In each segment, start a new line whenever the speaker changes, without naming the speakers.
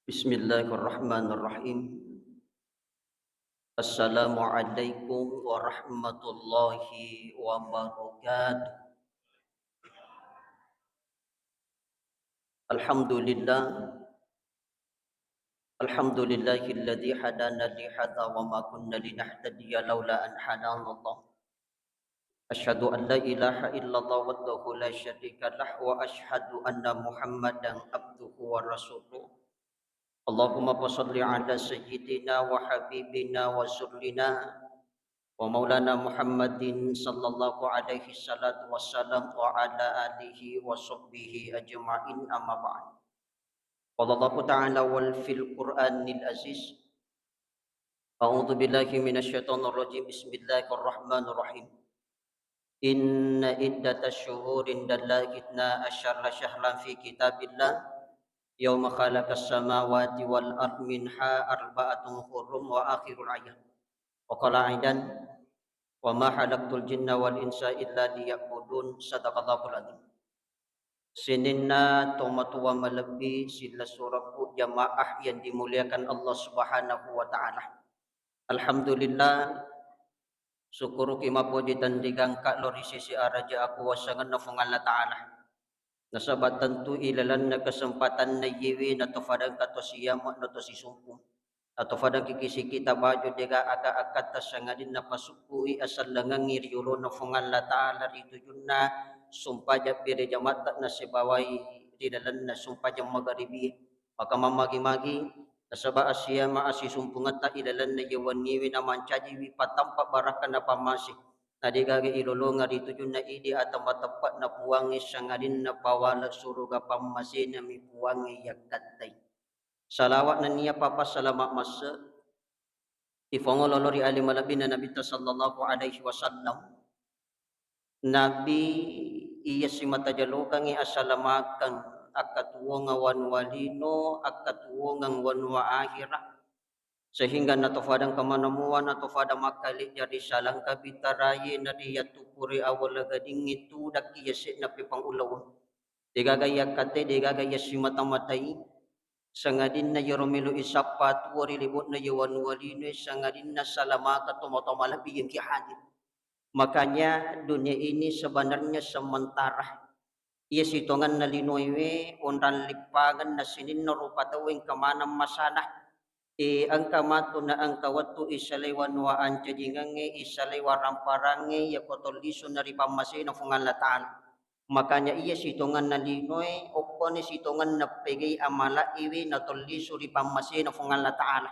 Bismillahirrahmanirrahim. Assalamualaikum warahmatullahi wabarakatuh. Alhamdulillah, alhamdulillahilladzi hadana li hadza wa ma kunna linahtadiya laula an hadana Allah. Asyhadu an la ilaha illallah wahdahu la syarika lah wa asyhadu anna Muhammadan abduhu wa rasuluh. Allahumma shalli ala sayyidina wa habibina wa surlina wa maulana Muhammadin sallallahu alaihi salatu wassalam wa ala alihi wa sahbihi ajma'in amma ba'd. Qala Allah ta'ala wal fil Qur'anil aziz. A'udzu billahi minasyaitonir rajim. Bismillahirrahmanirrahim. Inna iddatash syuhurin dallahi 12 syahran fi kitabillah yauma khalaqas samawati wal ardi minha arba'atun hurum wa akhirul ayat. Wa qala aidan wa ma halaqtul jinna wal insa illa liya'budun. Sadaqallahul adzim. Seninna tomatua melebi sila suraku jamaah yang dimuliakan Allah Subhanahu wa taala. Alhamdulillah, syukur kimapo dan digangka lori sisi araja aku wasangan na Allah taala. Nasabat tentu ilalan na kesempatan na yiwi na tofadang katosiyama na tosisumpung. Atau pada kikisi kita baju dega aga-akat tasangadin na pasukui asal langang ngiriulo na fungan la ta'ala rito yun na sumpah japiri jamata na sibawai di dalan na sumpah jam magaribi maka mamagi-magi nasaba asya maasi sumpungan ta ilalan na yawan niwi na mancaji wi patampa barakan na pamasi na digagi ilolo nga rito yun na idi at matapat na puwangi sangadin na pawala suruga pamasi na mi puwangi yakatay. Salawat na niya papa salamat masa ifongololori alim malabi na Nabi sallallahu alaihi wasallam. Nabi iya si matajalukan i asalamakan akatuwo nga wanwalino akatuwo nga wanwa akhirah sehingga natofadang kamanamuan natofadang makali jadi salang kabitaraye na diya tukuri awal gading itu dakiyasi na pipangulaw. Digagaya kate digagaya si matamatay sangadin na yoromelo isapat wari libot na yawan walino sangadin na salamaka tumotomalabi yang kihadit. Makanya dunia ini sebenarnya sementara. Ia sitongan na linoywe onran lipagan na sinin na rupatawing kemana masanah. Ang kamato na ang kawatu isalewan wa anjajingange isalewa ramparange ya kotoliso na ripamasi na fungan lataan. Makanya iya sitongan na linoy opo ni sitongan na pegay amala iwi na toliso ripamasi na fungan lataan.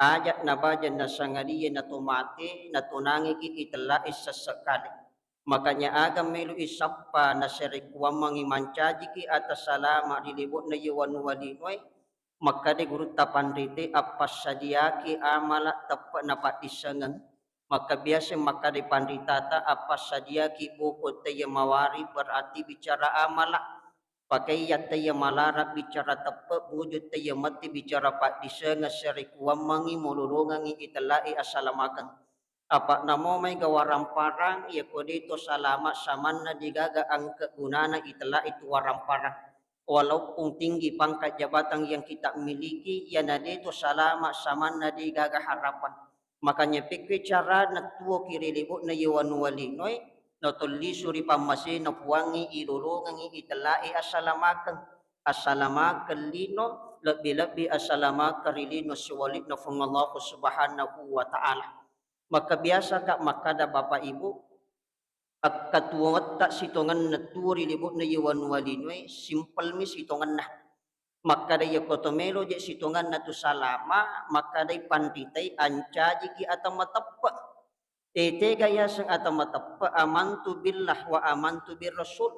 Ajak na bajan na sangaliya na tumati na tunangi itala isa sakali. Makanya agam melu isapa na serikuwa mangimancaji ki atas salama dilibot na yawan walinoy. Maka di guru tapan rite apas sadiaki amala tapat na patisangan. Maka biasa maka di panditata apas sadiaki buku taya mawari berarti bicara amala. Pakai taya malara bicara tepat wujud taya mati bicara patisangan serikuwa mangi mululungangi italai asalamakan. Apa namo may gawarang parang ya kodito salamat samanna digaga ang kegunana itala itu warang parang. Walaupun tinggi pangkat jabatan yang kita miliki ya nadito salamat samanna digaga harapan. Makanya pikir cara na tuwo kirilibot na yawan walinoy na tuliso ripamasi na puwangi ilulungangi italai asalamakan. Asalamakan lino lebih-lebih asalamakan rilino siwalik na fung Allah subhanahu wa ta'ala. Maka biasa kak makada bapak ibu at katuwat tak sitongan na turi libot na yawan walinoy simple mi sitongan na makada ya kotomelo je sitongan na tu salama makada panditay ancaji ki atau matappa gaya sang atau matappa amantu billah wa amantu bir rasul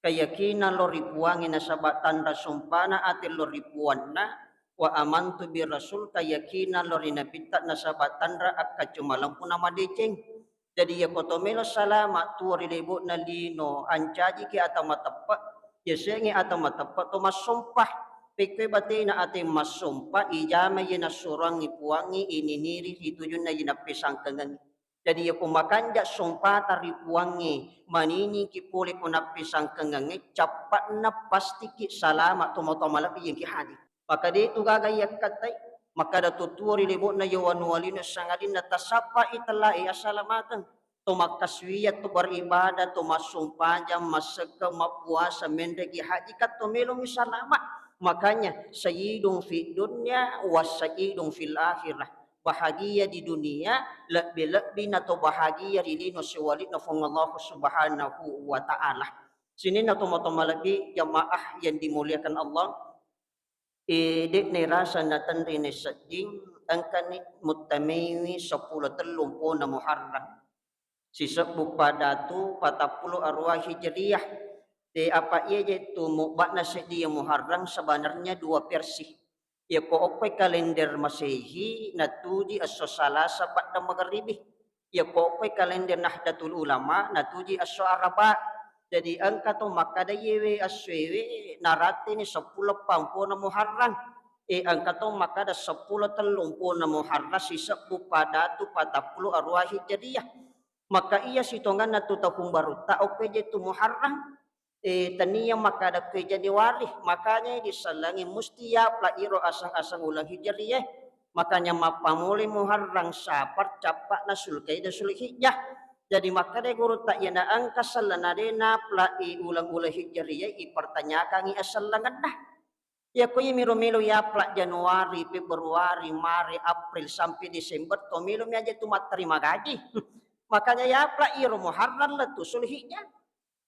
keyakinan lo ripuangin na sabatan rasumpana atil lo ripuan na wa amantu bir rasul keyakinan lo rinapita na sabatan ra akka cumalang pun nama deceng. Jadi ya kotomelo salama tu rilibut na lino ancaji ki atau matapa ya sengi atau matapa to masumpah pikir bati na ate masumpah ijama yina surang ipuangi ininiri hitujun na yina pisang kengan. Jadi ya pumakanja sumpah taripuangi manini ki puli ko na pisang kengan capat na pasti ki salama tumotomalapi yang ki hadit. maka di itu gagayak katay maka da tuturi libo na yawan walina sangadin na tasapa italai asalamatan tumakaswiyat tu beribadah tu masumpah jam masaka mapuasa mendegi haji kat tu melo misalamat makanya sayyidun fi dunya wa sayyidun fil akhirah bahagia di dunia lebih-lebih atau bahagia di lino siwali na Allah subhanahu wa ta'ala. Sini na tumatama lagi jamaah yang dimuliakan Allah. Idik ni rasa na tanri ni sading ang kanit mutamiwi 10 na Muharram. Sisabuk pada tu 40 arwah hijriyah. Di apa ia itu mukbak na sedia Muharram sebenarnya 2 versi. Ya ko okoy kalender Masehi natuji aso Salasa pada magharibi. Ya ko okoy kalender Nahdlatul Ulama natuji aso Araba. Jadi angka to makadayewe aswewe narate ni 10 pampo na Muharram. Angka to makada 10 telumpo na Muharram sisa pada tu 40 arwah hijriyah. Maka ia sitongan na tu tahun baru ta okoy tu Muharram. Taniya makada kay Januari makanya disalangi mustiyap la iro asang-asang ulang hijriyah makanya mapamuli Muharram Safar capak na sulkay da sulhijjah jadi makada guru tak yana angka salanadena plai ulang-ulang hijriyah ipertanyakan i asalangan dah ya ko miro-milo ya plak Januari Februari Maret April sampai Desember to milo mi aja tu terima gaji makanya ya plak iro Muharram la tu sulhijjah.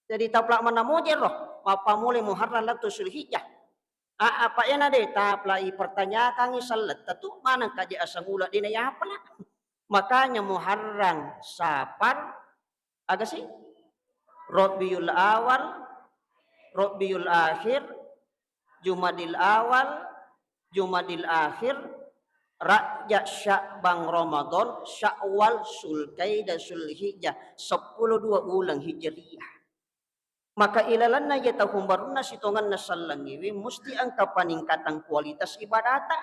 Jadi taplak mana mojer roh, apa mulai Muharram latu Sulhijjah. Apa yang ada taplak pertanyaan salat tu mana kaji asang ulat dina ya apa lah. Makanya Muharram Safar agak sih Rabiul Awal, Rabiul Akhir, Jumadil Awal, Jumadil Akhir, Rajab Sya'ban Ramadan, Syawal, Sulqaidah, Sulhijjah, 10 bulan Hijriyah. Maka ilalan na yata humbaruna sitongan na salangiwi musti angka peningkatan kualitas ibadata.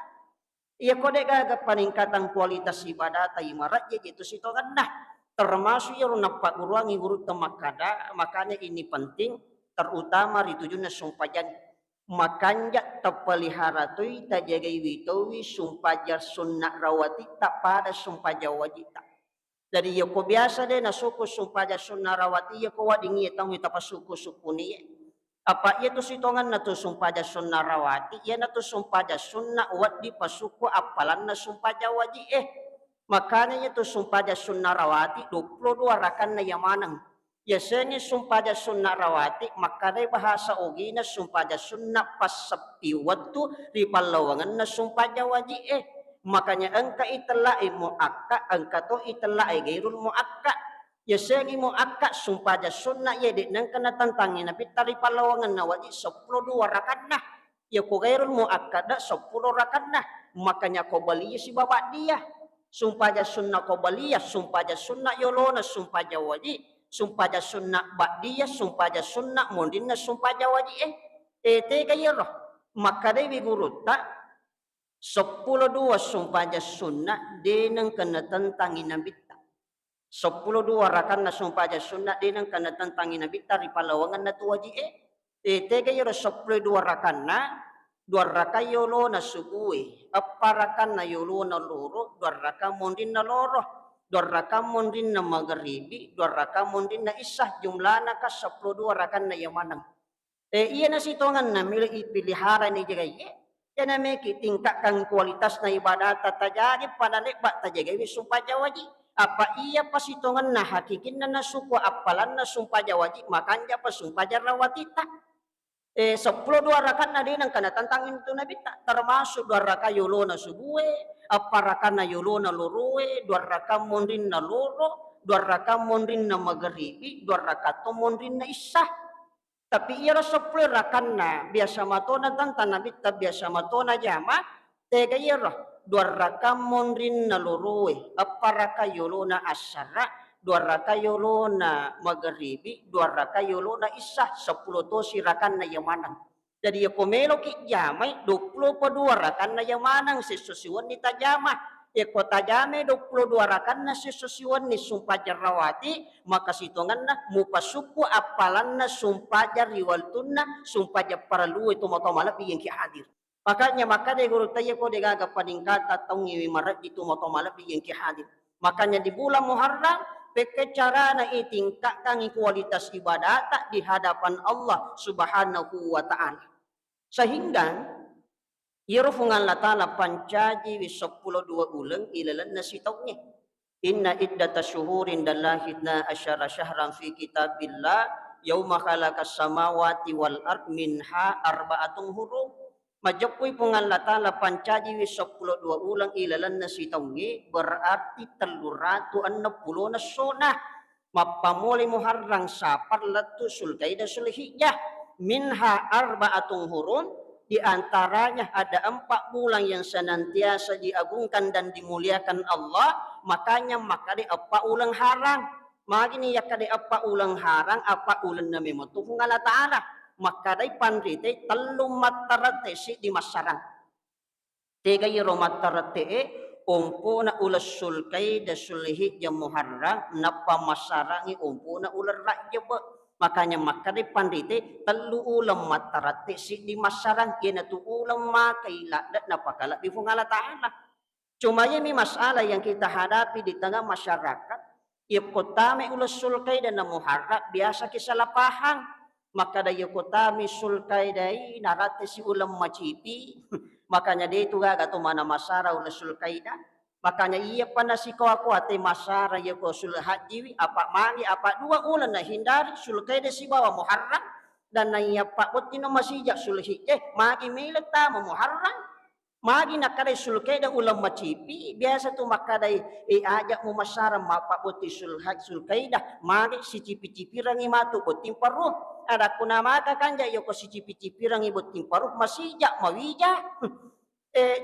Ia kode gaga peningkatan kualitas ibadata imarat ya itu sitongan nah termasuk yang napak uruangi guru temakada makanya ini penting terutama dituju na sumpajan makanya tapalihara tu tajagai witawi sumpajar sunnah rawati tak pada sumpaja wajib. Jadi ya ko biasa deh na suku sumpaja sunnah rawati ya ko wadingi tang wita pasuku ni apa ya tu sitongan na tu sumpaja sunnah rawati ya na tu sumpaja sunnah wadi pasuku apalan na sumpaja waji makanya ya tu sumpaja sunnah rawati 22 rakan na yamanang ya sengi sumpaja sunnah rawati makanya bahasa ogi na sumpaja sunnah pas sepi waktu di palawangan na sumpaja waji makanya angka itlai muakka angka to itlai gairul muakka ya sengi muakka sumpah sunnah ya dik nang kana tantangin nabi tari palawangan na wajib 10 rakaat ya ko gairul muakka da 10 rakaat makanya ko baliya si bapak dia sumpah sunnah ko baliya sumpah sunnah yolona sumpah wajib sumpah sunnah bak dia sumpah sunnah mondinna sumpah wajib te gairo maka dai guru tak 10 sumpah sunnah dinang kena tentangin nabi 10 rakan na sumpah sunnah dinang kena tentangin nabi tari palawangan na tu wajib tega yoro 10 rakan na 2 rakan yolo na subuhi apa rakan na yolo na loro 2 rakan mondin na loro 2 rakan mondin na magharibi 2 rakan mondin na isah jumlahna ka 10 rakan na yamanang iya na sitongan na milih pilihara ni jaga Yana meki tingkatkan kualitas na ibadat tatajadi pada lekbak tajaga sumpah jawaji. Apa iya pasitongan na hakikin na nasuku apalan na sumpah jawaji makanya pas sumpah jarawati tak. 10 rakaat na din ang kanatantangin ito na bita termasuk 2 rakaat yolo na subuhe, apa rakaat na yolo na luruwe, 2 rakaat mondin na loro, 2 rakaat mondin na magharibi, 2 rakaat mondin na isah. Tapi ia rasa rakan na biasa matona tantan nabi ta biasa matona jama tega ia 2 raka mondrin na luruwe apa raka yolo na asara 2 raka yolo na magharibi 2 raka yolo na isah 10 to si rakan na yamanang jadi ya komelo ki jamai 22 rakan na yamanang sesusiwan ni tajama kota jame 22 rakan na sesusiwan ni sumpah jarawati maka sitongan na mupasuku apalan na sumpah jariwal tunna sumpah japaralu itu maka malap yang ki hadir Makanya maka de guru tayo ko de gaga paningkat atau ngiwi marat itu motomalap yang kihadir. Makanya di bulan Muharram peke cara na itingkatkan kualitas ibadah tak di hadapan Allah Subhanahu wa taala. Sehingga irfungan la taala pancaji wi 10 ulang ilalan nasitawnya. Inna iddata syuhurin dallahidna asyara syahran fi kitabillah yauma khalaqas samawati wal ard minha arba'atun hurum. Majokoy pungan latala pancaji wi 10 ulang ilalan na sitawngi berarti 360 na sona mapamuli Muharram sapar latu sulkaidah sulhijjah minha arba'atun hurum di antaranya ada 4 bulan yang senantiasa diagungkan dan dimuliakan Allah makanya maka di 4 ulang haram magini yakade 4 ulang haram 4 ulang na memotu pungan ta'ala maka day pandrite talong matarate si di masarang. Tega yero matarate umpo na ulas sulkay da sulhi jam Muharram na pamasarangi umpo na ular raja ba. Makanya maka day pandrite talo ulam matarate si di masarang kina tu ulam makaila dat napakala di fungala ta'ala. Cuma may masalah yang kita hadapi di tengah masyarakat. Ipotame ulas sulkay da na Muharram biasa kisalapahan. Maka dayo kotami sulkay day narate si ulam macipi makanya dia itu gaga to mana masara ulam sulkay da makanya iya pa na si ko ate masara ya ko sul haji apa mangi apa 2 ulan na hindari sulkay da si bawa Muharram dan na iya pa utino masijak sulhijjah magi milet ta Muharram magi nakare sulkay da ulam macipi biasa tu makaday ajak mo masara mapabuti sulkay da magi si cipi-cipi rangi matu utim paru ada kuna maka kanja yo ko si cipi-cipi rangi butim paru masijak mawija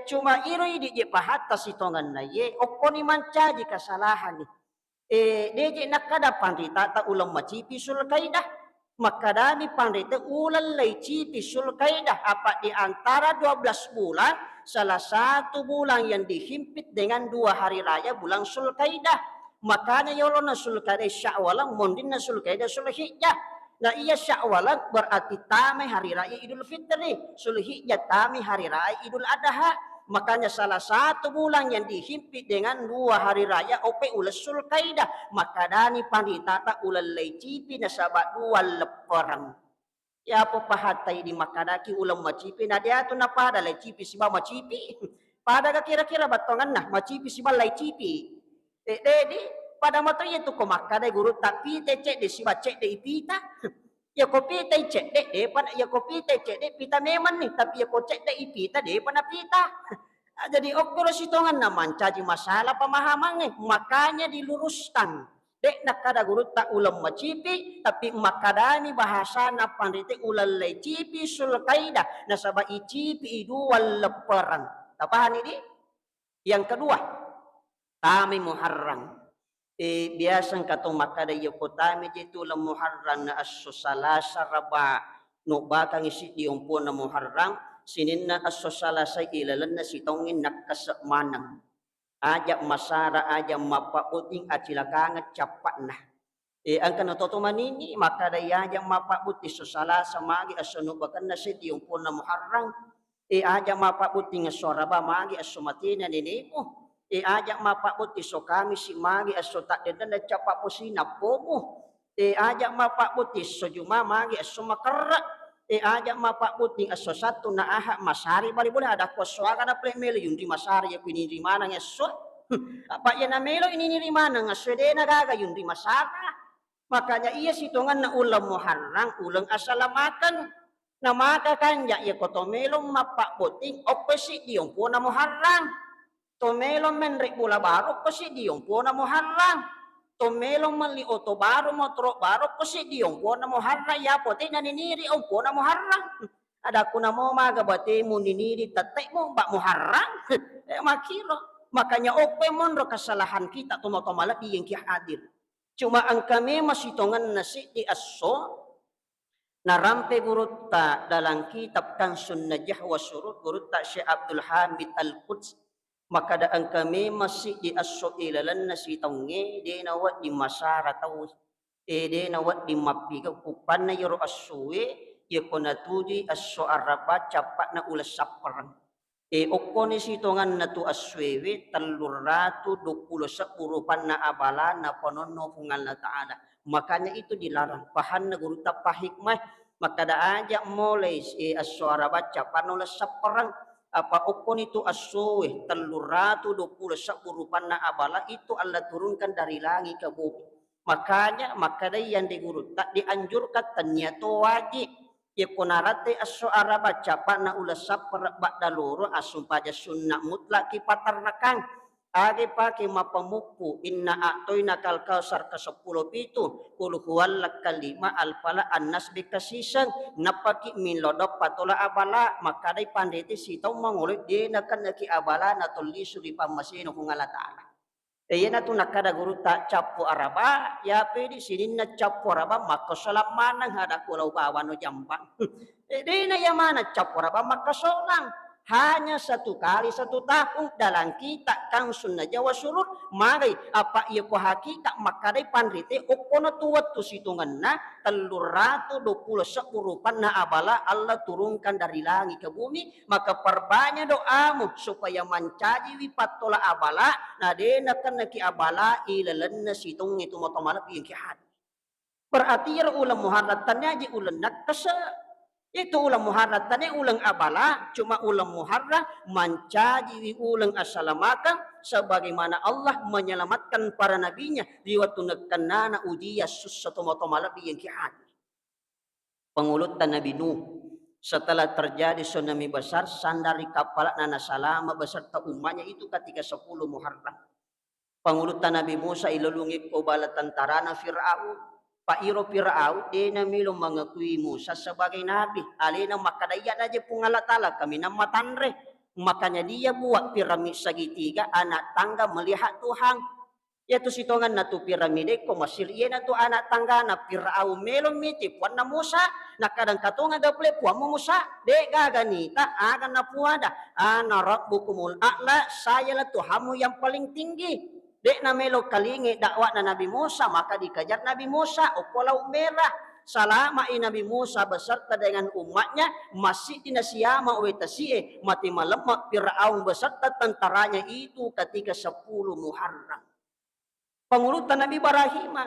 cuma iroi di je pahata si tongan na ye okoni mancaji kesalahan ni deje nakada pandita ta ulam macipi sulkay da makadani pandita ulan lay cipi sulkay da apa di antara 12 bulan salah satu bulan yang dihimpit dengan 2 hari raya bulan Sulkaidah. Makanya yolo na Sulkaidah Syawal mondin na Sulkaidah Sulhijjah. Nah iya Syawal berarti tame hari raya Idul Fitri, Sulhijjah tame hari raya Idul Adha. Makanya salah satu bulan yang dihimpit dengan 2 hari raya ope ulas Sulkaidah. Makadani panditata ulal lecipi na sabat 2 leperang. Ya po pahatay di makadaki ulam macipi na dia tu na pada lay cipi si ba macipi pada ka kira-kira batongan na macipi si ba lay cipi di pada mato itu ko makaday guru tapi te cek de si ba cek de ipita ya ko pita cek de pada ya ko pita cek de pita memang nih tapi ya ko cek de ipita de pada pita jadi okoro sitongan na mancaji masalah pemahaman makanya diluruskan dek nakada guru tak ulam macipi tapi makadani bahasa na pandite ulal lay cipi sulkaidah nasaba icipi idual leperan tapahan ini yang kedua tami Muharram biasang katong makada yoko tami jitu ulam Muharram na as-salasa raba no bakang isi diumpo na Muharram sinin na as-salasa ilalan na sitongin nakasakmanang ajak masara ajak mapabuting at silakangat capat na. Ang kanototo manini maka daya ajak mapabuti susala sa magi asunubakan na si yung po na Muharram. Ajak mapabuting soraba magi asumatina ninipo. Ajak mapabuti so kami si magi asutak din na capat po sinapo mo. Ajak mapabuti so juma magi asumakara. Ajak mapabuting aso satu na aha masari bali boleh ada koswaga na plemelo yung di masari ya pinirima nang aso apa ya na melo ininirima nang aso de nagaga yung di masara makanya iya situngan na ulam Muharram ulang asalamakan na makakanya ya kotomelong mapabuting opesi diyong po na Muharram tomelong menrik bula baro opesi diyong po na Muharram tomelong mali oto baro motro baro kasi diyong po na Muharram ya po te naniniri o po na Muharram ada ko na mo magabate mo niniri tatay mo ba Muharram makiro makanya ope monro kasalahan kita tumotomala di yang hadir cuma ang kami masitongan na si di aso narampe gurutta dalam kitab Kansun Najah wa Surut gurutta Syekh Abdul Hamid Al-Quds maka daan kami masih di aso ilalan na si taungi di nawat di masara tau di nawat di mapiga kupan na yoro asuwe ya konatuji as-su'ara baca pak na ulas saparan. Okone sitongan na tu aswewe 320 na abala na panono pungal na ta'ala. Makanya itu dilarang. Pahan na guru tapahikmah. Maka da aja mulai as-suara baca panulas saparang. Apa okon itu aswe 320 na abala itu Allah turunkan dari langit ke bumi. Makanya yang diguru tak dianjurkan ternyata wajib. Ya konarate as-suara baca na ulas sapar bak daloro asumpaja sunnah mutlak ki patarnakan age pake mapamupu inna a'toina kal kausar ka 10 pitu kul huwallak kalima alfala annas bikasisan napaki min lodop patola abala makadai pandete sitaw mangolek dina kan naki abala na tulisu di pamasino kung Allah ta'ala. Na tu nakada guru tak capu araba ya pedi sini na capu araba maka salam manang hada kulau bawa no jambang. Na ya mana capu araba maka solang hanya 1 kali 1 tahun dalam kita kang sunnah Jawa surut magai apa ia ko hakika makadai pandrite okono tuwat tu situnganna 320 na abala Allah turunkan dari langit ke bumi maka perbanyak doamu supaya mancaji wipatola abala nadena kan naki abala ilalanna situng itu motomalap yang kihat berarti ya ulang muharratannya aja ulang nakasa itu ulang muharratannya ulang abala cuma ulang muharrat mancaji ulang assalamaka sebagaimana Allah menyelamatkan para nabinya di waktu nekanana ujiya susatu motomalap yang kihat pengulutan Nabi Nuh setelah terjadi tsunami besar sandari kapal nana salama beserta umatnya itu ketika 10 Muharram. Pengulutan Nabi Musa ilulungi ko bala tentara na Fir'aun. Pairo Fir'aun dina milo mengakui Musa sebagai nabi. Alina makadayan aja pungalatala kami na matanre. Makanya dia buat piramid segitiga anak tangga melihat Tuhan. Yaitu sitongan na tu piramide ko masirye na tu anak tangga na Fir'aun melon miti puan na Musa na kadang katunga gaple puan mo Musa de gaganita agan na puada ana rabbukumul a'la saya lah Tuhanmu yang paling tinggi de na melo kalingi dakwah na Nabi Musa maka dikejar Nabi Musa o pulau merah selama Nabi Musa beserta dengan umatnya masih dinasiyama wetasie mati malam Fir'aun beserta tentaranya itu ketika 10 Muharram. Pengulutan Nabi Ibrahim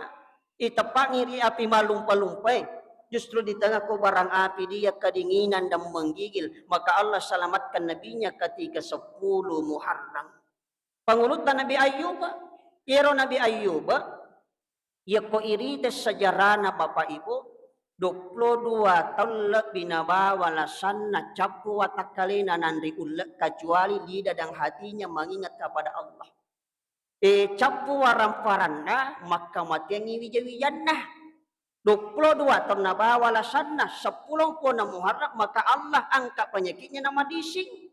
itepangiri api malumpa-lumpai justru di tengah kobaran api dia kedinginan dan menggigil maka Allah selamatkan nabinya ketika 10 Muharram. Pengulutan Nabi Ayyub Nabi Ayyub ya ko irite sejarah na Bapak Ibu 22 tahun lebih walasan na capu watakalina nandri ulek kecuali lidah dan hatinya mengingat kepada Allah. Capu waram-paranna maka mati yang iwijawiyanna 22 tahun na walasan na 10 na Muharram maka Allah angkat penyakitnya nama dising.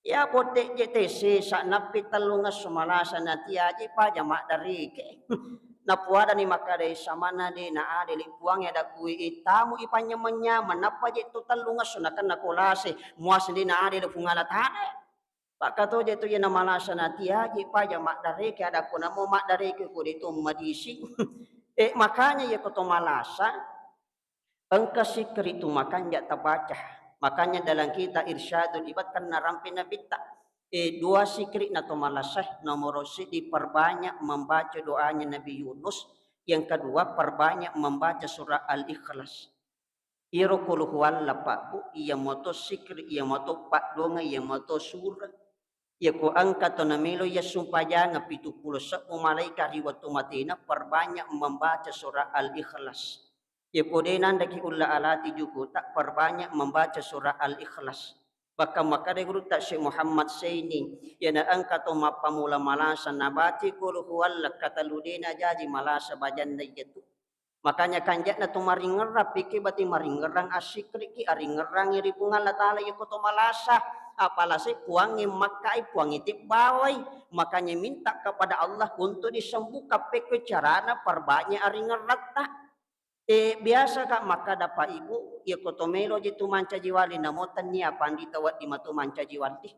Ya bote JTC sa napi talunga sumalasa na tiaji pa jamak dari ke napuada ni makade samana de na ade lipuang ya da kui itamu ipanya menyaman napa je tu talunga sunakan nakolase muas di na ade pungala tane pak kato je tu ya namalasa na tiaji pa jamak dari ke ada kuna mo mak dari ke ku itu madisi makanya ya koto malasa engka sikir itu makan ya tabaca. Makanya dalam kita irsyadul ibad kan narampin nabita. 2 sikri na tomalasah nomor diperbanyak membaca doanya Nabi Yunus. Yang kedua perbanyak membaca surah Al-Ikhlas. Iro kuluhuan lapaku iya moto sikri iya moto pak donga iya moto surah. Ya ko angka to namilo ya sumpaya ngapitu pulo sa malaikat riwatu matina perbanyak membaca surah Al-Ikhlas. Ya kodenan daki ulla alati juga tak perbanyak membaca surah Al-Ikhlas. Baka makade guru tak Syekh Muhammad Saini ya na angka to mapamula malasa nabati kul huwallak kataludina jaji malasa bajan na itu. Makanya kanjak na tumaringerap pikir bati maringerang asikri ki aringerang iri pungala taala ya ko to malasa apalagi puangi makai puangi tibawai makanya minta kepada Allah untuk disembuhkan peke carana perbanyak aringerat tak. Biasa kak maka dapat ibu ya kotomelo jitu manca jiwali namotan niya pandita wat di matu manca jiwali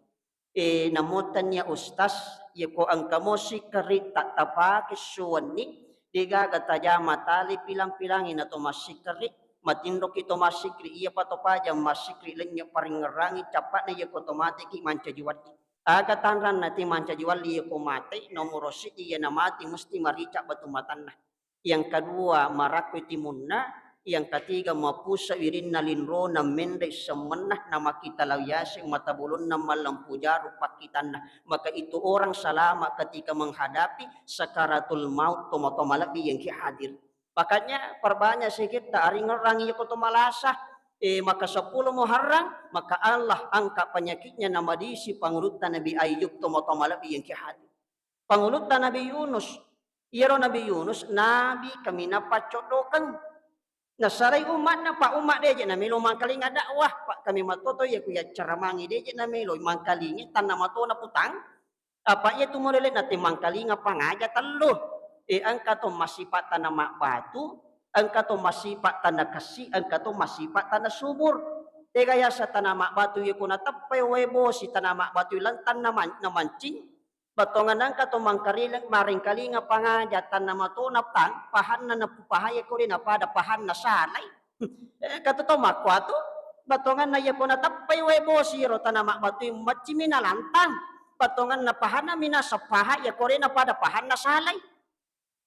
namotan niya ustas ya ko ang kamosi kari tak tapaki suwani diga gataja matali pilang-pilangin atau masih kari matindok ito masikri iya pato paja masikri lenya paring ngerangi capat na iya ko tomate ki manca jiwat aga tanran nati manca jiwat iya ko mate nomor si iya na mati mesti marica batu matanna. Yang kedua marakwi timunna. Yang ketiga mapusa wirin na linro na mende semenah nama kita lawyasi mata bulun na malampu jaru pakitan na. Maka itu orang salama ketika menghadapi sakaratul maut tomatomalabi yang hadir. Makanya perbanyak sedikit taring orang yang koto malasah. Maka 10 Muharram maka Allah angkat penyakitnya nama diisi pangulutan Nabi Ayub tomatomalabi yang hadir. Pangulutan Nabi Yunus. Iro Nabi Yunus Nabi kami napacodokan. Nasaray umat na pa umat deje na milo mangkalinga dakwah pak kami matoto ya kuya caramangi deje na milo mangkalingi tanah mato na putang apa ya tu modele na mangkalinga pangaja talo angka to masipat tanah mak batu angka to masipat tanah kasih angka to masipat tanah subur gaya sa tanah mak batu ya kuna tapai webo si tanah mak batu lantan na mancing batongan angka to mangkarilang maring kalinga pangajatan na matunap pahan na napupahaya ko rin na pada pahan na salay. Katuto makwato batongan na yapo na tapay webo siro tanama batu yung matsimi na lantang batongan na pahan na minasapahaya ko rin na pada pahan na salay.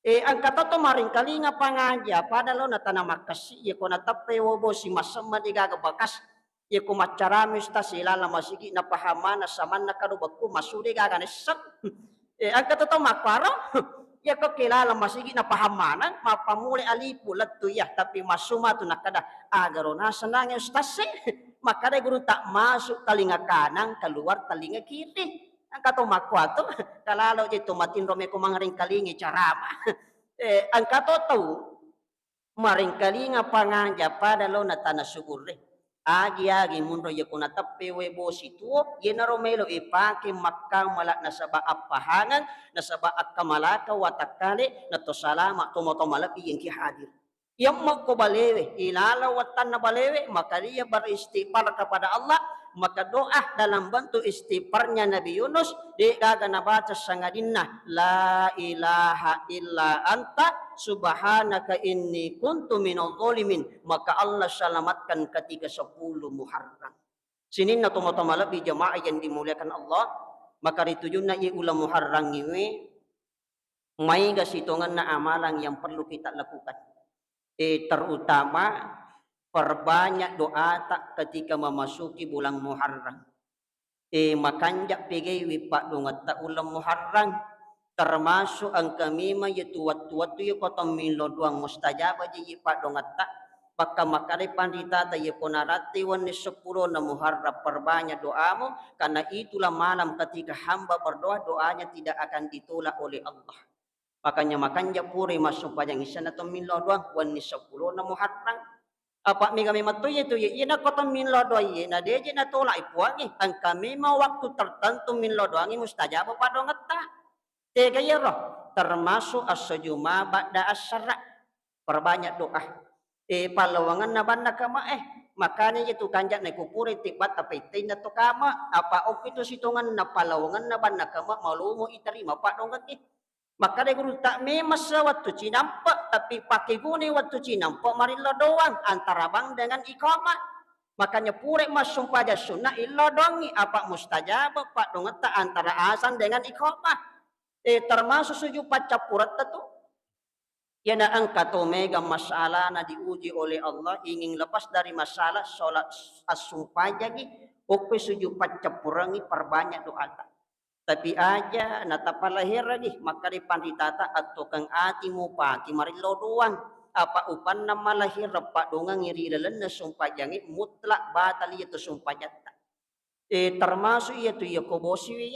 Ang katoto maring kalinga pangaja pada lo na tanama kasi yako na tapay webo si masama di gagabakas ya kumacarami sta sila la masigi na pahamana saman na karubag ko masudi gaganesak ang katoto makwaro ya ko kilala masigi na pahamana mapamuli alipu latto ya tapi masuma to nakada agaro na sanang stase makada guru tak masuk talinga kanan keluar talinga kiri ang kato makwato kalalo ito matinro me ko mangring kalingi carama ang katoto maring kalinga panganja pada lo na tanah subur agi mundo ya kuna tappe webo situo yenaro melo ipake makkang malak na saba apahangan na saba akamalaka watakale na to salama tomoto malapi yang ki hadir yang mau ko balewe ilala watan na balewe maka dia beristighfar kepada Allah maka doa dalam bentuk istighfarnya Nabi Yunus di gaga nabaca sangadinna la ilaha illa anta subhanaka inni kuntu minadh dhalimin maka Allah selamatkan ketika 10 Muharram. Sinin na tumatamalabi jamaah yang dimuliakan Allah maka ritujun na ulam Muharram ini may gasitungan na amalan yang perlu kita lakukan. Terutama perbanyak doa tak ketika memasuki bulan Muharram. Makanya pegawai pak dongat tak ulam Muharram termasuk ang kami yaitu waktu ya kota milo doang mustajab aja pak dongat tak maka makare pandita tayo ponarati wan ni 10 na Muharram perbanyak doamu karena itulah malam ketika hamba berdoa doanya tidak akan ditolak oleh Allah. Makanya puri masuk pajang isa na milo doang wan ni 10 na Muharram. Apa mi kami matuya itu ya ina kota min lodoy na deje na tolak ipuangi ang kami mau waktu tertentu min lodoangi mustajab pada ngata tega ya roh termasuk as-sujuma ba'da as-syara perbanyak doa palawangan na banda kama makanya itu kanjak na kupuri tibat tapi tinda to kama apa ok itu situngan na palawangan na banda kama malumo iterima pak dongat maka dia guru tak memasa waktu cinampak tapi pakai guni waktu cinampak marilah doang antara bang dengan iqamah makanya purek masuk pada sunnah illa dongi apa mustajab pak dongat tak antara azan dengan iqamah termasuk suju paca purat tu ya na angka to mega masalah na diuji oleh Allah ingin lepas dari masalah solat as-sumpah jadi oke suju paca purangi perbanyak doa tak tapi aja natapa lahir lagi maka di panditata atau kang ati mo paki marilo doang apa upan nama lahir pak dongang ngiri lelen na sumpah jangi mutlak batal itu sumpah nyata termasuk itu ya kobosi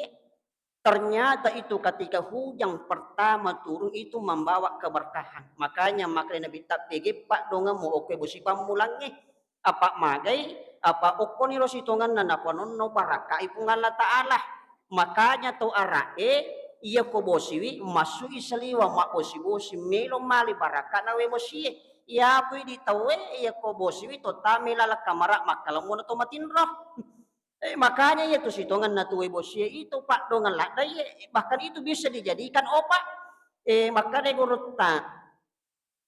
ternyata itu ketika hujan pertama turun itu membawa keberkahan makanya Nabi tak pegi pak dongang mo oke bosi pamulangnya apa magai apa okoni rositongan na naponon no baraka ipungan Allah Ta'ala makanya to arae iya ko bosiwi masui saliwa ma bosi melo mali baraka na we mosie ya pui di tawe iya ko bosiwi to tamila la kamara makalamu na to matinro makanya ya to sitongan na tuwe bosie itu pak dongan la bahkan itu bisa dijadikan obat makanya gurutta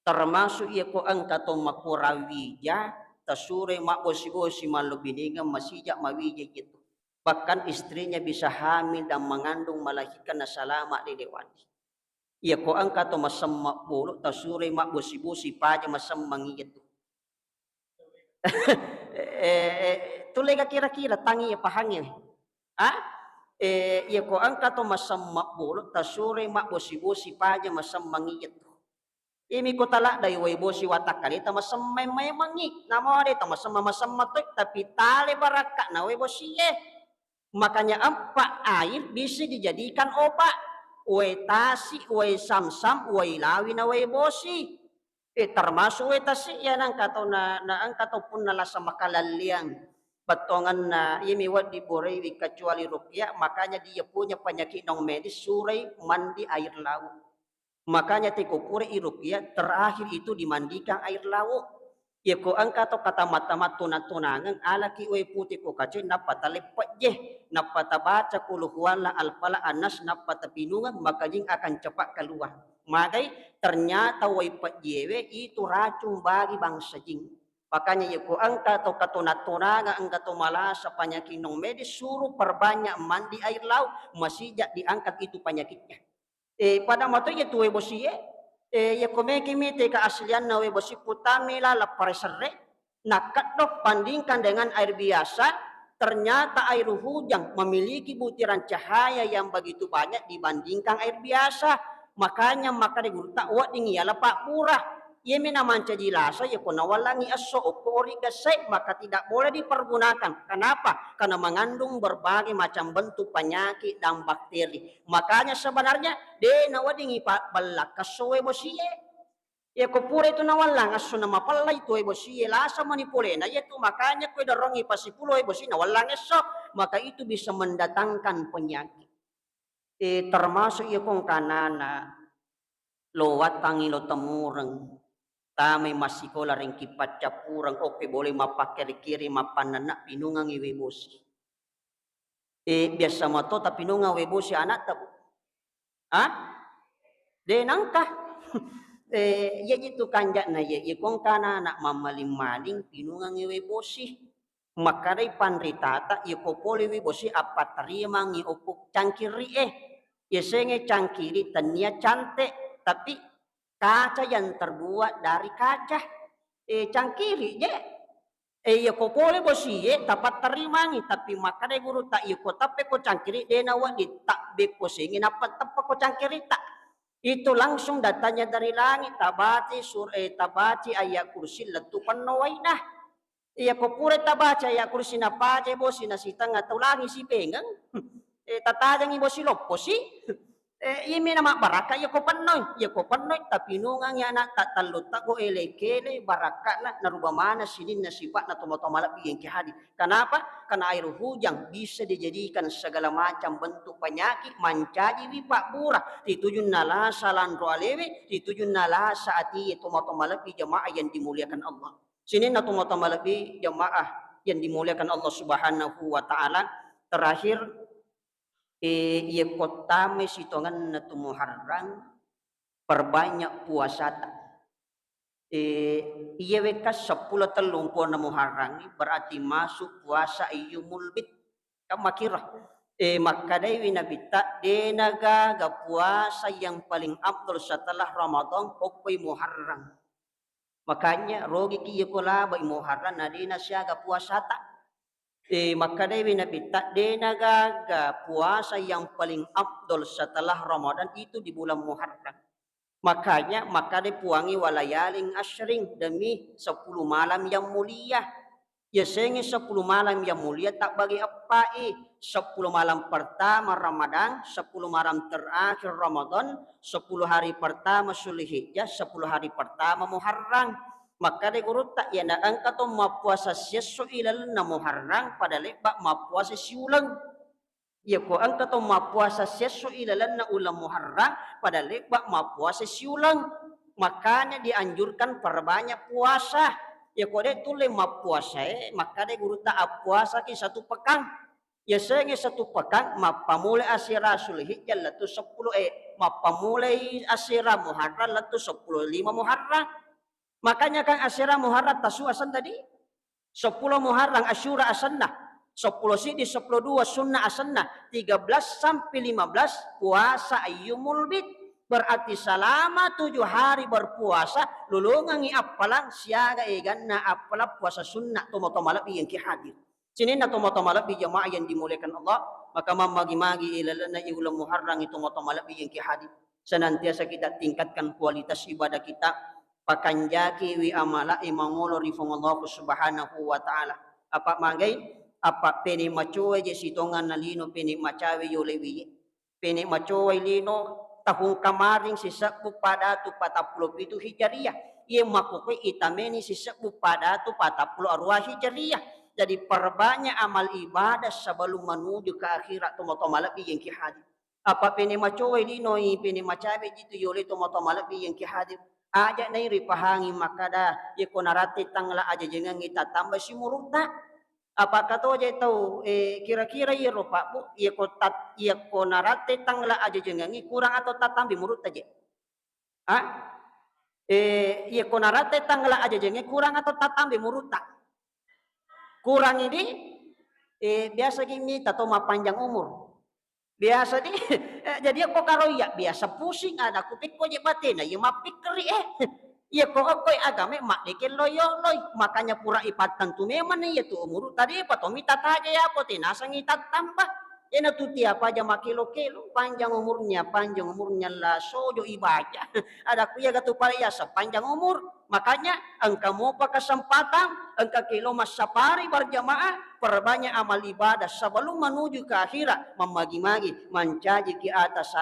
termasuk ia ko angka to makurawija tasure mak bosi-bosi malubiniga masijak mawija gitu. Bahkan istrinya bisa hamil dan mengandung melahirkan na salama di dewani. Ia ko angka to masamma bulu tasure mak bosi-bosi paja masamang gitu. Tulega kira-kira tangi ya pahangi. Ah? Ia ko angka to masamma bulu tasure mak bosi-bosi paja masamang gitu. Imi ko tala day way bosi watak kali ta masamay may mangi namo de ta masam matok tapi tali baraka na way bosi makanya apa air bisa dijadikan obat way tasi way samsam way lawi na way bosi termasuk way tasi yan ang kato na ang kato pun nalasa makalaliang batongan na imi wad di borei kecuali rupiah makanya dia punya penyakit non medis surai mandi air laut. Makanya tikupure irupiah terakhir itu dimandikan air laut. Ya ko angka to kata mata tunangan ala ki we putih ko kace napata lepat je napata baca kuluhuan la alfala anas napata pinungan maka jing akan cepat keluar. Makai ternyata we jewe itu racun bagi bangsa jing. Makanya ya ko angka to katunat-tunangan angka to malasa penyakit non medis suruh perbanyak mandi air laut masih diangkat itu penyakitnya. Pada mato ya tuwe bosi ya komeki mite keaslian nawe bosi putamila la paresere nakat dok bandingkan dengan air biasa ternyata air hujan memiliki butiran cahaya yang begitu banyak dibandingkan air biasa makanya maka digurta wa dingiala pak purah ia mina manca jilasa ya kona walangi aso opori gasai maka tidak boleh dipergunakan. Kenapa? Karena mengandung berbagai macam bentuk penyakit dan bakteri. Makanya sebenarnya de nawadingi pak balak kasoe bosie. Ya kopure itu nawalang aso nama palai tu bosie lasa manipulena yaitu makanya kue dorongi pasipulo bosie nawalang aso maka itu bisa mendatangkan penyakit. Termasuk ya kong kanana lowat tangi lo temureng. Tamay masikola ring kipat capurang oke boleh mapakai kiri mapanana pinungang iwe bosi. Biasa mato tapi pinungang iwe bosi anak tabu. Ah? De nangkah. Ya itu kanjak na ya kong kana anak mamaling-maling pinungang iwe bosi. Makaray panritata ya popole iwe bosi apa terima ngi opuk cangkiri ya senge cangkiri tania cantik tapi kaca yang terbuat dari kaca cangkiri je ya ko boleh bosi dapat terimangi tapi maka de guru tak ko tapi ko cangkiri de nawa di tak be ko singin apa tepa ko cangkiri tak itu langsung datanya dari langit tabati tabati ayat kursi letu penawai dah iya ko pure tabaca ayat kursi na paje bosi na sitang atau langi si pengang tatajang ibo si lopo si imi nama baraka ya ko panoy tapi nungang ya anak tak talut tak go elekele baraka na naruba mana sinin na sifat na tomatomala yang kihadi. Kenapa? Karena air hujan bisa dijadikan segala macam bentuk penyakit mancaji wipak burah ditujun nala salan roalewe ditujun nala saati tomatomala jamaah yang dimuliakan Allah. Sinin na tomatomala jamaah yang dimuliakan Allah Subhanahu wa taala. Terakhir ia kota mesitongan na tumuharang perbanyak puasa iya wekas 10 telungpo na muharang berarti masuk puasa iyumul bit kamakira makadai winabita denaga ga puasa yang paling afdal setelah Ramadan pokoi muharang makanya rogi kiyo kola ba muharang na dina siya ga puasa ta maka dewi Nabi tak denagaga puasa yang paling afdol setelah Ramadan itu di bulan Muharram. Makanya maka puangi walayaling asyring demi 10 malam yang mulia. Ya sengi 10 malam yang mulia tak bagi apa 10 malam pertama Ramadan, 10 malam terakhir Ramadan, 10 hari pertama Zulhijjah, 10 hari pertama Muharram. Maka de guru tak ya na angka to mapuasa sesu ilal na muharram pada lebak mapuasa siulang ya ko angka to mapuasa sesu ilal na ulam muharram pada lebak mapuasa siulang makanya dianjurkan perbanyak puasa ya ko de tule mapuasa maka de guru tak puasa ki 1 pekan Ya sengi satu pekan mapamulai asira Zulhijjah latu 10 mapamulai asira Muharram latu 10 5 Muharram. Makanya kan asira Muharram tasu asan tadi 10 Muharram Asyura asanna 10 sidi 10 dua sunnah asanna 13 sampai 15 puasa ayyumul bid. Berarti selama 7 hari berpuasa lulungangi apalang siaga eganna apala puasa sunnah tomo-tomalap yang ki hadir. Sini na tomo-tomalap jamaah yang dimuliakan Allah, maka mamagi-magi ilalana iulam Muharram itu tomo-tomalap yang ki hadir. Senantiasa kita tingkatkan kualitas ibadah kita, pakanjaki wi amala imangulo rifong Allah subhanahu wa ta'ala. Apa magay? Apa peni macuwe je sitongan na lino peni macawe yolewi. Peni macuwe lino tahun kamaring sisakpu pada tu 47 Hijriah. Ia makukoy itameni sisakpu pada tu 40 arwah Hijriah. Jadi perbanyak amal ibadah sebelum menuju ke akhirat tomo-tomalapi yang kihadir. Apa peni macuwe lino peni macawe jitu yole tomo-tomalapi yang kihadir. Aja na ripahangi makada ya konarate tangla aja jangan kita tambah si muruta. Apa kata aja tahu kira-kira ya rupa bu ya kotat ya konarate tangla aja jangan kurang atau tatambi murut aja. Ah ya konarate tangla aja jangan kurang atau tatambi muruta. Kurang ini biasa gini tato panjang umur. Biasa di jadi aku karo ya biasa pusing ada kupik ko je batin ya mapikri iya kok koy agame mak dikin loyo loy makanya pura ipatan tu memang ya tu umur tadi patomi tata aja ya po tinasang itat tambah ya tu tiapa aja makilo-kilo panjang umurnya lah sojo ibadah ada kuya gatu ya sepanjang umur makanya engkau mau kesempatan engkau kilo masapari berjamaah perbanyak amal ibadah sebelum menuju ke akhirat memagi-magi mencaji ki atas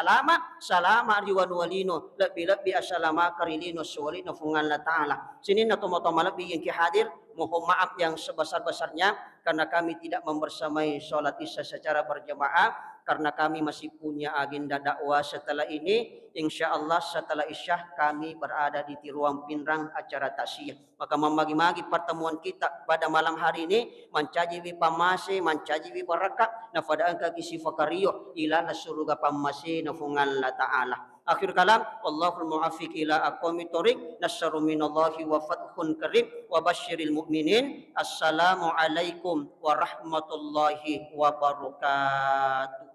salama riwan walino lebih assalama karilino suwalino fungan la ta'ala sini na tomo-tomo lebih yang ki hadir mohon maaf yang sebesar-besarnya karena kami tidak membersamai sholat isya secara berjamaah karena kami masih punya agenda dakwah setelah ini insyaallah setelah isya kami berada di ruang pinrang acara taksiyah maka memagi-magi pertemuan kita pada malam hari ini mencaji wi pamase mencaji wi barakat nafada angka kisi fakario ila surga pamase nafungan la ta'ala akhir kalam wallahul muwaffiq ila aqwamit thoriq nasru minallahi wa fathun karim wa basyiril mu'minin assalamu alaikum warahmatullahi wabarakatuh.